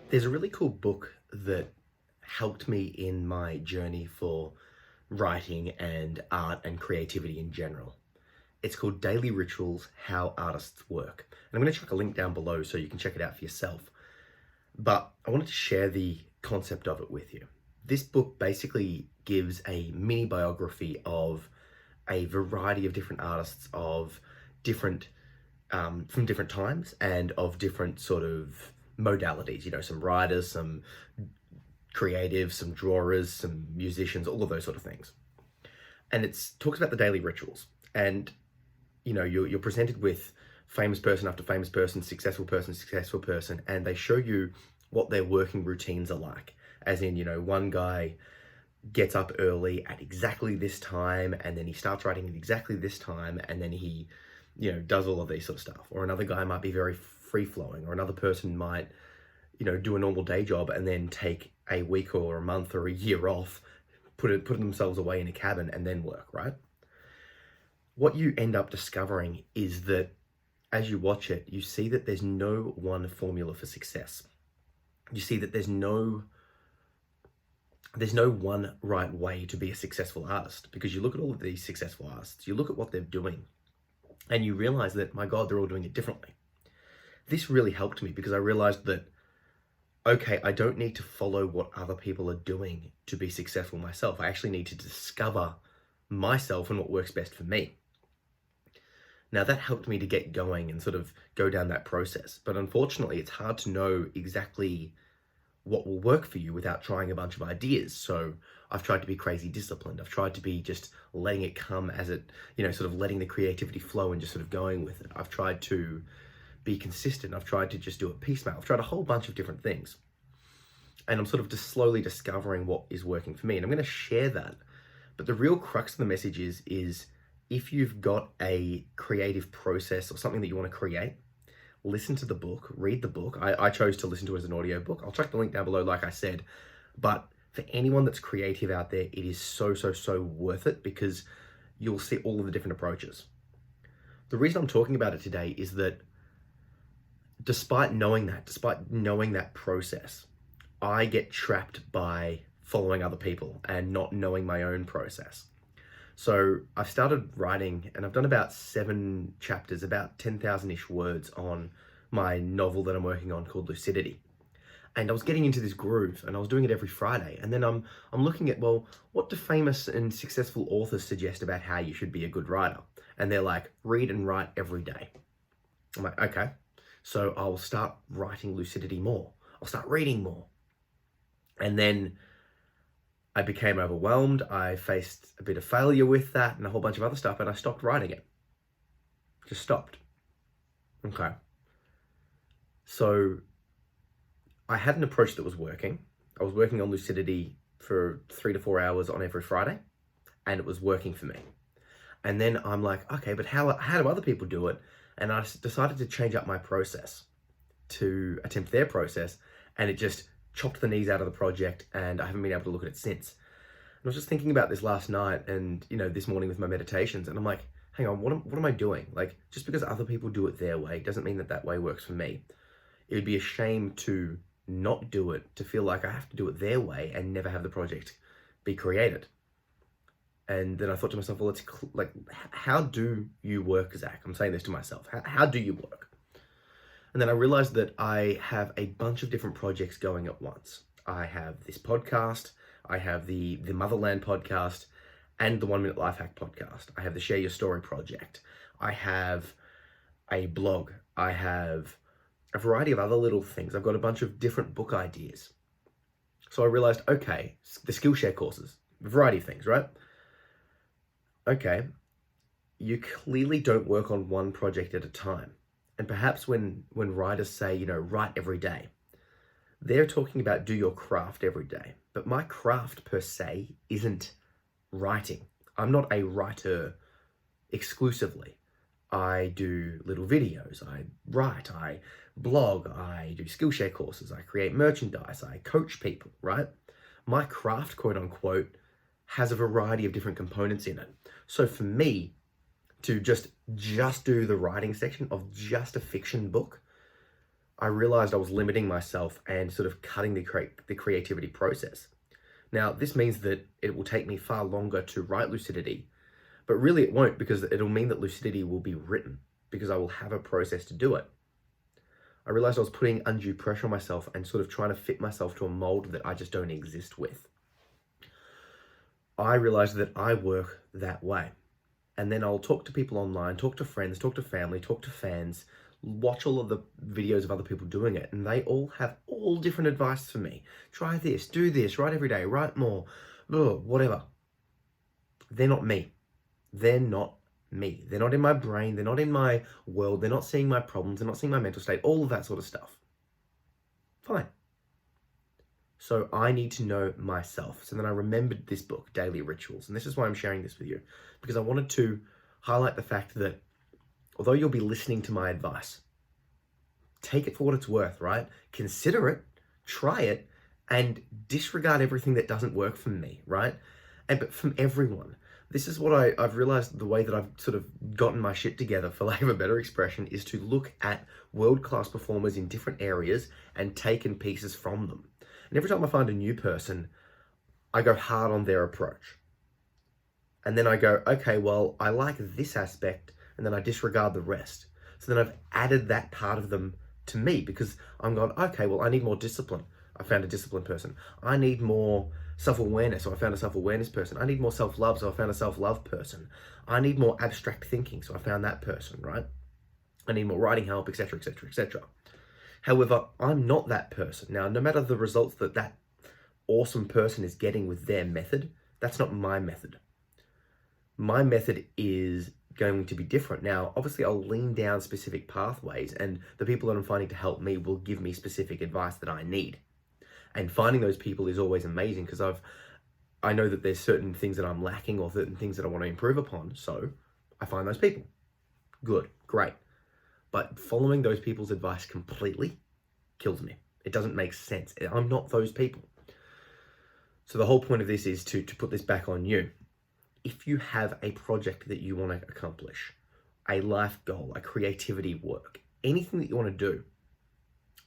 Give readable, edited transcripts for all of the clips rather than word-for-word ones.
There's a really cool book that helped me in my journey for writing and art and creativity in general. It's called Daily Rituals: How Artists Work. And I'm going to chuck a link down below so you can check it out for yourself. But I wanted to share the concept of it with you. This book basically gives a mini biography of a variety of different artists of different from different times and of different sort of modalities. Some writers, some creatives, some drawers, some musicians, all of those sort of things. And it talks about the daily rituals. And you're presented with famous person after famous person, successful person, and they show you what their working routines are like. As in, one guy gets up early at exactly this time, and then he starts writing at exactly this time, and then he, does all of these sort of stuff. Or another guy might be very free flowing, or another person might, do a normal day job and then take a week or a month or a year off, put themselves away in a cabin and then work, right? What you end up discovering is that as you watch it, you see that there's no one formula for success. You see that there's no one right way to be a successful artist, because you look at all of these successful artists, you look at what they're doing, and you realize that, my God, they're all doing it differently. This really helped me because I realized that, okay, I don't need to follow what other people are doing to be successful myself. I actually need to discover myself and what works best for me. Now, that helped me to get going and sort of go down that process. But unfortunately, it's hard to know exactly what will work for you without trying a bunch of ideas. So I've tried to be crazy disciplined. I've tried to be just letting it come as it, sort of letting the creativity flow and just sort of going with it. I've tried to be consistent. I've tried to just do it piecemeal. I've tried a whole bunch of different things. And I'm sort of just slowly discovering what is working for me. And I'm going to share that. But the real crux of the message is if you've got a creative process or something that you want to create, listen to the book, read the book. I chose to listen to it as an audiobook. I'll chuck the link down below, like I said. But for anyone that's creative out there, it is so worth it, because you'll see all of the different approaches. The reason I'm talking about it today is that despite knowing that process, I get trapped by following other people and not knowing my own process. So I've started writing, and I've done about 7 chapters, about 10,000-ish words on my novel that I'm working on called Lucidity. And I was getting into this groove, and I was doing it every Friday. And then I'm looking at, well, what do famous and successful authors suggest about how you should be a good writer? And they're like, read and write every day. I'm like, okay, so I'll start writing Lucidity more. I'll start reading more. And then I became overwhelmed. I faced a bit of failure with that and a whole bunch of other stuff, and I stopped writing it. Just stopped. Okay. So I had an approach that was working. I was working on Lucidity for 3 to 4 hours on every Friday, and it was working for me. And then I'm like, okay, but how do other people do it? And I decided to change up my process to attempt their process, and it just chopped the knees out of the project, and I haven't been able to look at it since. And I was just thinking about this last night and, this morning with my meditations, and I'm like, hang on, what am I doing? Like, just because other people do it their way doesn't mean that way works for me. It would be a shame to not do it, to feel like I have to do it their way and never have the project be created. And then I thought to myself, well, it's like, how do you work, Zach? I'm saying this to myself. How do you work? And then I realized that I have a bunch of different projects going at once. I have this podcast, I have the Motherland podcast, and the 1 Minute Life Hack podcast. I have the Share Your Story project. I have a blog. I have a variety of other little things. I've got a bunch of different book ideas. So I realized, okay, the Skillshare courses, a variety of things, right? Okay, you clearly don't work on one project at a time. And perhaps when writers say, write every day, they're talking about do your craft every day. But my craft per se isn't writing. I'm not a writer exclusively. I do little videos, I write, I blog, I do Skillshare courses, I create merchandise, I coach people, right? My craft, quote unquote, has a variety of different components in it. So for me, to just do the writing section of just a fiction book I realized I was limiting myself and sort of cutting the creativity process. Now, this means that it will take me far longer to write lucidity, but really it won't, because it'll mean that lucidity will be written because I will have a process to do it. I realized I was putting undue pressure on myself and sort of trying to fit myself to a mold that I just don't exist with. I realized that I work that way. And then I'll talk to people online, talk to friends, talk to family, talk to fans, watch all of the videos of other people doing it, and they all have all different advice for me. Try this, do this, write every day, write more, whatever. They're not me. They're not me. They're not in my brain. They're not in my world. They're not seeing my problems. They're not seeing my mental state, all of that sort of stuff. Fine. So I need to know myself. So then I remembered this book, Daily Rituals. And this is why I'm sharing this with you, because I wanted to highlight the fact that although you'll be listening to my advice, take it for what it's worth, right? Consider it, try it, and disregard everything that doesn't work for me, right? But from everyone. This is what I've realized, the way that I've sort of gotten my shit together, for lack of a better expression, is to look at world-class performers in different areas and taken pieces from them. And every time I find a new person, I go hard on their approach. And then I go, okay, well, I like this aspect, and then I disregard the rest. So then I've added that part of them to me, because I'm going, okay, well, I need more discipline. I found a disciplined person. I need more self-awareness, so I found a self-awareness person. I need more self-love, so I found a self-love person. I need more abstract thinking, so I found that person, right? I need more writing help, etc., etc., etc. However, I'm not that person. Now, no matter the results that that awesome person is getting with their method, that's not my method. My method is going to be different. Now, obviously, I'll lean down specific pathways, and the people that I'm finding to help me will give me specific advice that I need. And finding those people is always amazing, because I know that there's certain things that I'm lacking or certain things that I want to improve upon. So I find those people. Good, great. But following those people's advice completely kills me. It doesn't make sense. I'm not those people. So the whole point of this is to put this back on you. If you have a project that you want to accomplish, a life goal, a creativity work, anything that you want to do,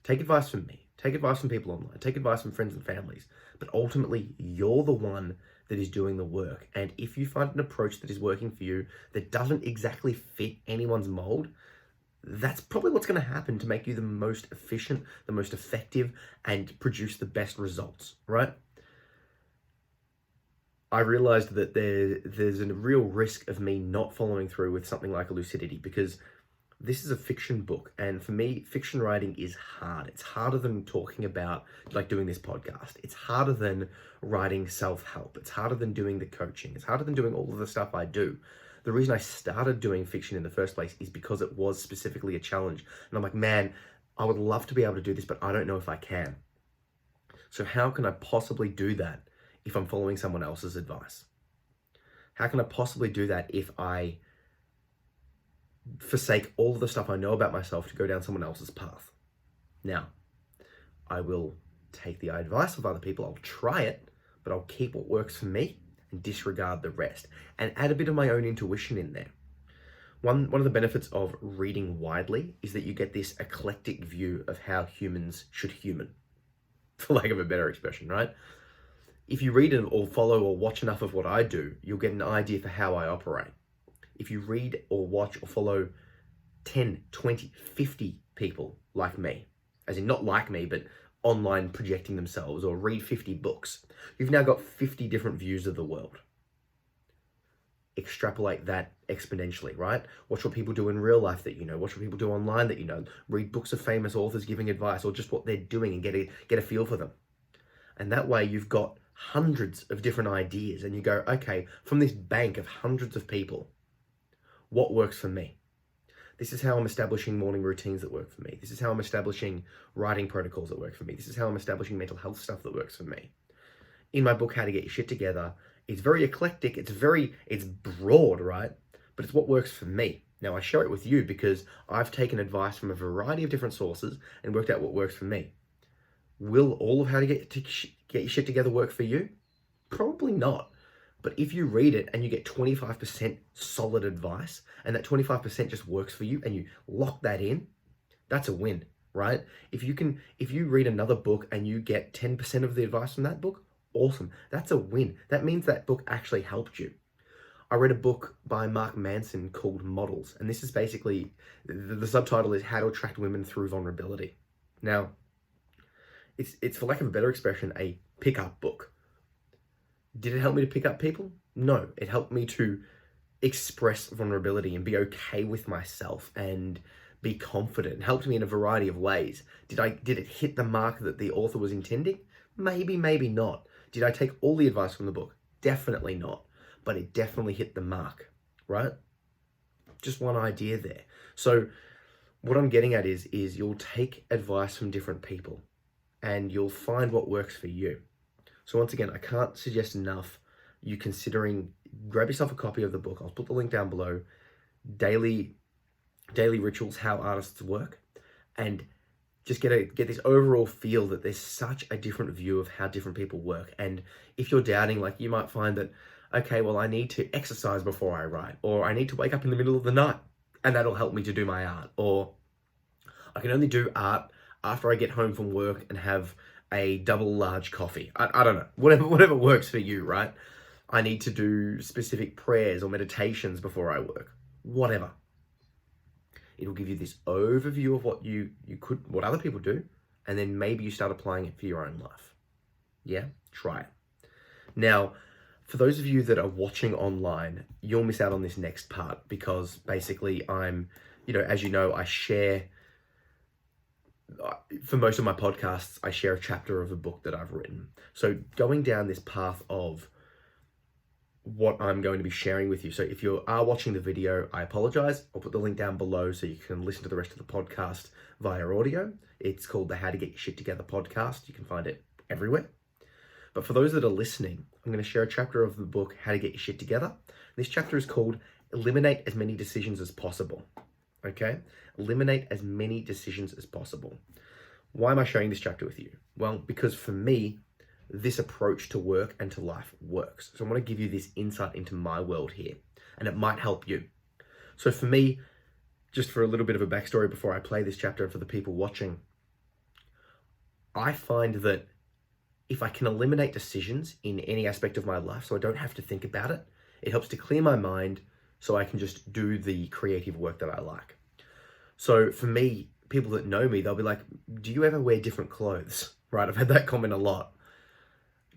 take advice from me. Take advice from people online. Take advice from friends and families. But ultimately, you're the one that is doing the work. And if you find an approach that is working for you that doesn't exactly fit anyone's mold, that's probably what's going to happen to make you the most efficient, the most effective, and produce the best results, right? I realized that there's a real risk of me not following through with something like a lucidity, because this is a fiction book, and for me, fiction writing is hard. It's harder than talking about, like, doing this podcast. It's harder than writing self-help. It's harder than doing the coaching. It's harder than doing all of the stuff I do. The reason I started doing fiction in the first place is because it was specifically a challenge. And I'm like, man, I would love to be able to do this, but I don't know if I can. So how can I possibly do that if I'm following someone else's advice? How can I possibly do that if I forsake all of the stuff I know about myself to go down someone else's path? Now, I will take the advice of other people. I'll try it, but I'll keep what works for me and disregard the rest, and add a bit of my own intuition in there. One of the benefits of reading widely is that you get this eclectic view of how humans should human, for lack of a better expression, right? If you read or follow or watch enough of what I do, you'll get an idea for how I operate. If you read or watch or follow 10, 20, 50 people like me, as in not like me, but online projecting themselves, or read 50 books, you've now got 50 different views of the world. Extrapolate that exponentially, right? Watch what people do in real life that you know. Watch what people do online that you know. Read books of famous authors giving advice, or just what they're doing, and get a feel for them. And that way you've got hundreds of different ideas, and you go, okay, from this bank of hundreds of people, what works for me? This is how I'm establishing morning routines that work for me. This is how I'm establishing writing protocols that work for me. This is how I'm establishing mental health stuff that works for me. In my book, How to Get Your Shit Together, it's very eclectic. It's broad, right? But it's what works for me. Now, I share it with you because I've taken advice from a variety of different sources and worked out what works for me. Will all of How to Get Your Shit Together work for you? Probably not. But if you read it and you get 25% solid advice, and that 25% just works for you, and you lock that in, that's a win, right? right? If you read another book and you get 10% of the advice from that book, awesome. That's a win. That means that book actually helped you. I read a book by Mark Manson called Models, and this is basically, the subtitle is How to Attract Women Through Vulnerability. Now, it's for lack of a better expression, a pickup book. Did it help me to pick up people? No, it helped me to express vulnerability and be okay with myself and be confident. It helped me in a variety of ways. Did it hit the mark that the author was intending? Maybe, maybe not. Did I take all the advice from the book? Definitely not. But it definitely hit the mark, right? Just one idea there. So what I'm getting at is you'll take advice from different people and you'll find what works for you. So once again, I can't suggest enough you considering, grab yourself a copy of the book. I'll put the link down below. Daily Rituals, How Artists Work, and just get this overall feel that there's such a different view of how different people work. And if you're doubting, like, you might find that, okay, well, I need to exercise before I write, or I need to wake up in the middle of the night and that'll help me to do my art, or I can only do art after I get home from work and have a double large coffee. I don't know, whatever works for you, right? I need to do specific prayers or meditations before I work, whatever. It'll give you this overview of what other people do, and then maybe you start applying it for your own life. Yeah, try it. Now, for those of you that are watching online, you'll miss out on this next part because basically as you know, I share, for most of my podcasts, I share a chapter of a book that I've written. So going down this path of what I'm going to be sharing with you. So if you are watching the video, I apologize. I'll put the link down below so you can listen to the rest of the podcast via audio. It's called the How to Get Your Shit Together podcast. You can find it everywhere. But for those that are listening, I'm going to share a chapter of the book, How to Get Your Shit Together. This chapter is called Eliminate as Many Decisions as Possible. Okay? Eliminate as many decisions as possible. Why am I sharing this chapter with you? Well, because for me, this approach to work and to life works. So I want to give you this insight into my world here, and it might help you. So for me, just for a little bit of a backstory before I play this chapter for the people watching, I find that if I can eliminate decisions in any aspect of my life so I don't have to think about it, it helps to clear my mind so I can just do the creative work that I like. So for me, people that know me, they'll be like, do you ever wear different clothes? Right? I've had that comment a lot.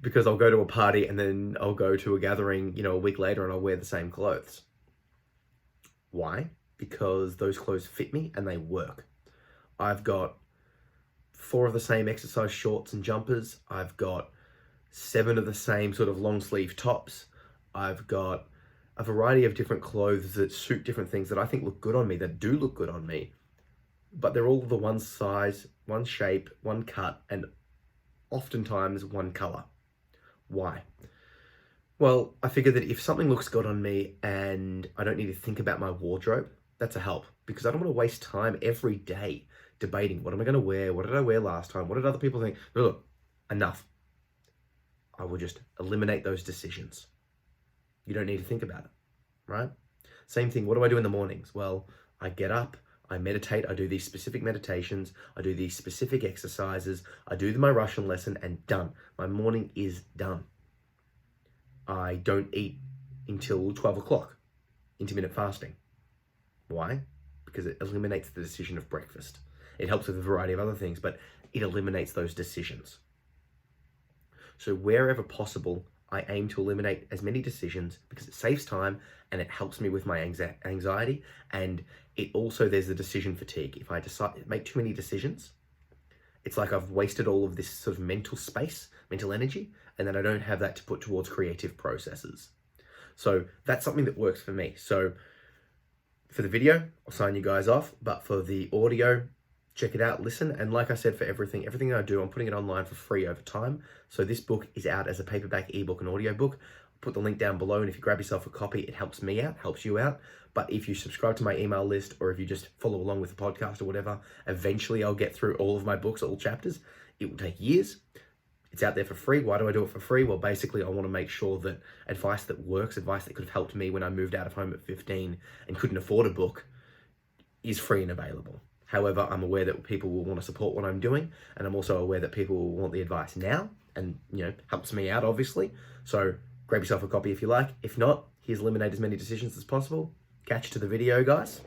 Because I'll go to a party and then I'll go to a gathering, a week later, and I'll wear the same clothes. Why? Because those clothes fit me and they work. I've got 4 of the same exercise shorts and jumpers. I've got 7 of the same sort of long sleeve tops. I've got a variety of different clothes that suit different things that I think look good on me, that do look good on me. But they're all the one size, one shape, one cut, and oftentimes one color. Why? Well, I figure that if something looks good on me and I don't need to think about my wardrobe, that's a help, because I don't want to waste time every day debating, what am I going to wear? What did I wear last time? What did other people think? Look, enough. I will just eliminate those decisions. You don't need to think about it, right? Same thing, what do I do in the mornings? Well, I get up, I meditate, I do these specific meditations, I do these specific exercises, I do my Russian lesson, and done. My morning is done. I don't eat until 12 o'clock, intermittent fasting. Why? Because it eliminates the decision of breakfast. It helps with a variety of other things, but it eliminates those decisions. So wherever possible, I aim to eliminate as many decisions because it saves time and it helps me with my anxiety. And it also, there's the decision fatigue. If I make too many decisions, it's like I've wasted all of this sort of mental space, mental energy, and then I don't have that to put towards creative processes. So that's something that works for me. So for the video, I'll sign you guys off, but for the audio, check it out, listen. And like I said, for everything that I do, I'm putting it online for free over time. So this book is out as a paperback, ebook, and audiobook. I'll put the link down below, and if you grab yourself a copy, it helps me out, helps you out. But if you subscribe to my email list, or if you just follow along with the podcast or whatever, eventually I'll get through all of my books, all chapters. It will take years. It's out there for free. Why do I do it for free? Well, basically, I want to make sure that advice that works, advice that could have helped me when I moved out of home at 15 and couldn't afford a book, is free and available. However, I'm aware that people will want to support what I'm doing, and I'm also aware that people will want the advice now, and helps me out, obviously. So grab yourself a copy if you like. If not, here's eliminate as many decisions as possible. Catch you to the video, guys.